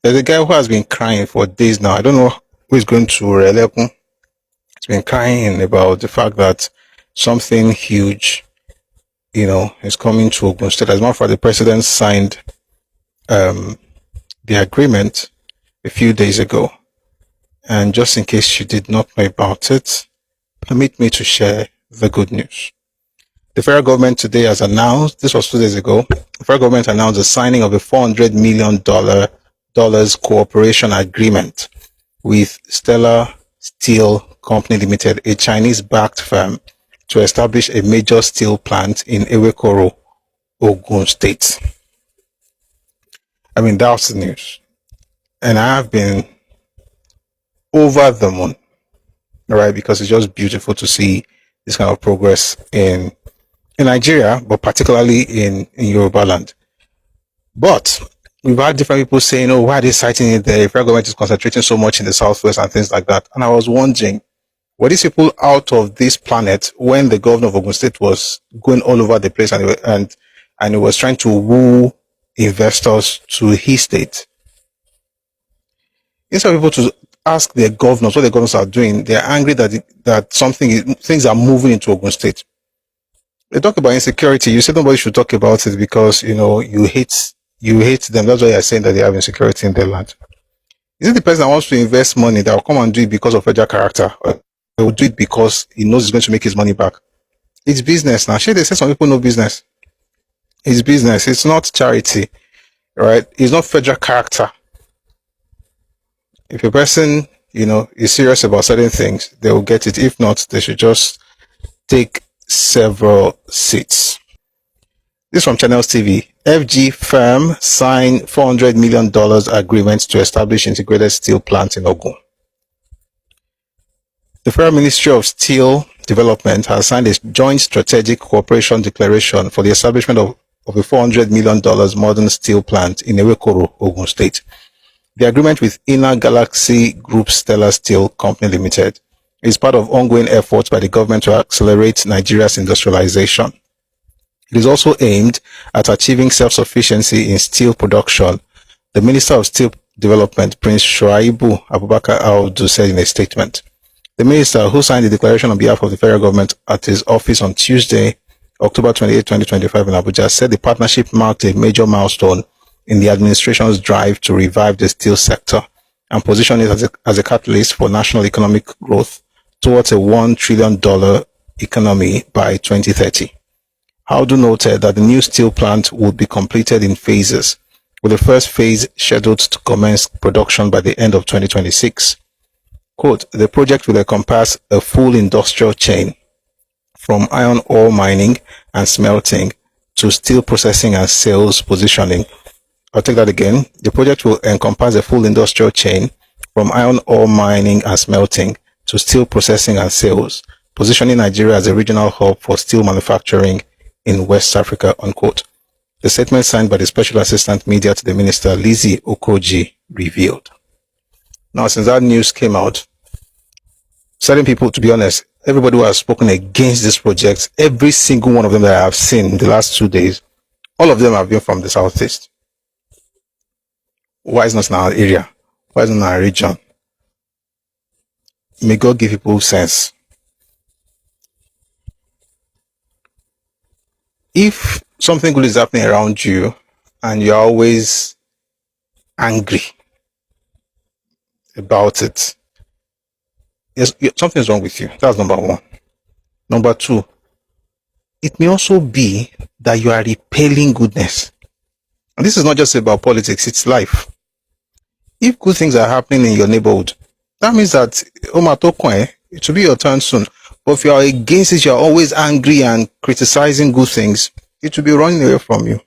There's a guy who has been crying for days now. I don't know who is going to Relekun. He's been crying about the fact that something huge, is coming to Ogun State. As a matter of fact, the president signed um, the agreement a few days ago. And just in case you did not know about it, permit me to share the good news. The federal government today has announced, this was 2 days ago, the federal government announced the signing of a $400 million cooperation agreement with Stellar Steel Company Limited, a Chinese-backed firm, to establish a major steel plant in Ewekoro, Ogun State. I mean, that's the news. And I have been over the moon, right? Because it's just beautiful to see this kind of progress in Nigeria, but particularly in Yoruba land. But we've had different people saying, oh, why are they citing it there? The federal government is concentrating so much in the southwest and things like that. And I was wondering, were these people out of this planet when the governor of Ogun State was going all over the place and he was trying to woo investors to his state? Instead of people to ask their governors what the governors are doing, they're angry that things are moving into Ogun State. They talk about insecurity. You say nobody should talk about it because you hate them. That's why you're saying that they have insecurity in their land. Is it the person that wants to invest money that will come and do it because of fragile character? Or they will do it because he knows he's going to make his money back? It's business now. They say some people know business. It's business. It's not charity, right? It's not fragile character. If a person, is serious about certain things, they will get it. If not, they should just take several seats. This from Channels TV. FG firm signed $400 million agreement to establish integrated steel plant in Ogun. The Federal Ministry of Steel Development has signed a joint strategic cooperation declaration for the establishment of a $400 million modern steel plant in Ewekoro, Ogun State. The agreement with Inner Galaxy Group Stellar Steel Company Limited is part of ongoing efforts by the government to accelerate Nigeria's industrialization. It is also aimed at achieving self-sufficiency in steel production. The Minister of Steel Development, Prince Shuaibu Abubakar Audu, said in a statement. The minister, who signed the declaration on behalf of the federal government at his office on Tuesday, October 28, 2025 in Abuja, said the partnership marked a major milestone in the administration's drive to revive the steel sector and position it as a catalyst for national economic growth towards a $1 trillion economy by 2030. Audu noted that the new steel plant would be completed in phases, with the first phase scheduled to commence production by the end of 2026. Quote, the project will encompass a full industrial chain from iron ore mining and smelting to steel processing and sales positioning. I'll take that again. The project will encompass a full industrial chain from iron ore mining and smelting to steel processing and sales, positioning Nigeria as a regional hub for steel manufacturing in West Africa, unquote. The statement signed by the Special Assistant Media to the Minister, Lizzie Okoji, revealed. Now, since that news came out, certain people, to be honest, everybody who has spoken against this project, every single one of them that I have seen in the last 2 days, all of them have been from the Southeast. Why is not in our area? Why is not in our region? May God give people sense. If something good is happening around you and you're always angry about it, yes, something's wrong with you. That's number one. Number two, it may also be that you are repelling goodness. And this is not just about politics, it's life. If good things are happening in your neighborhood, that means that it will be your turn soon. But if you are against it, you're always angry and criticizing good things, it will be running away from you.